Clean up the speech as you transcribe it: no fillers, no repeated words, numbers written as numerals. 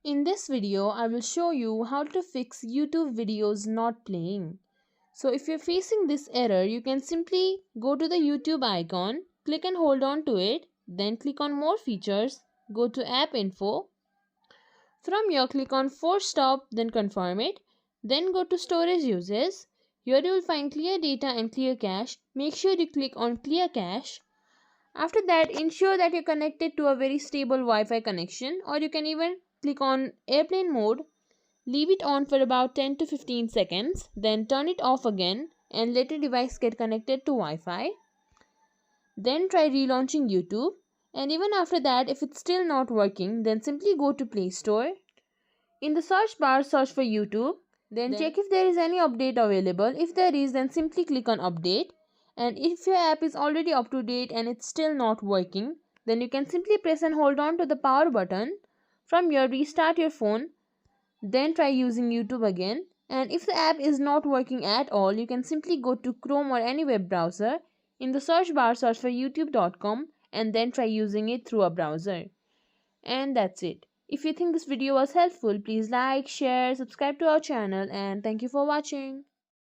In this video, I will show you how to fix YouTube videos not playing. So if you're facing this error, you can simply go to the YouTube icon, click and hold on to it, then click on more features, go to app info. From here, click on force stop, then confirm it. Then go to storage uses. Here you will find clear data and clear cache. Make sure you click on clear cache. After that, ensure that you're connected to a very stable Wi-Fi connection, or you can even click on airplane mode. Leave it on for about 10 to 15 seconds, then turn it off again and let your device get connected to Wi-Fi. Then try relaunching YouTube, and even after that, if it's still not working, then simply go to Play Store. In the search bar, search for YouTube, then check if there is any update available. If there is, then simply click on update. And if your app is already up to date and it's still not working, then you can simply press and hold on to the power button. From here, restart your phone, then try using YouTube again. And if the app is not working at all, you can simply go to Chrome or any web browser. In the search bar, search for youtube.com and then try using it through a browser. And that's it. If you think this video was helpful, please like, share, subscribe to our channel, and thank you for watching.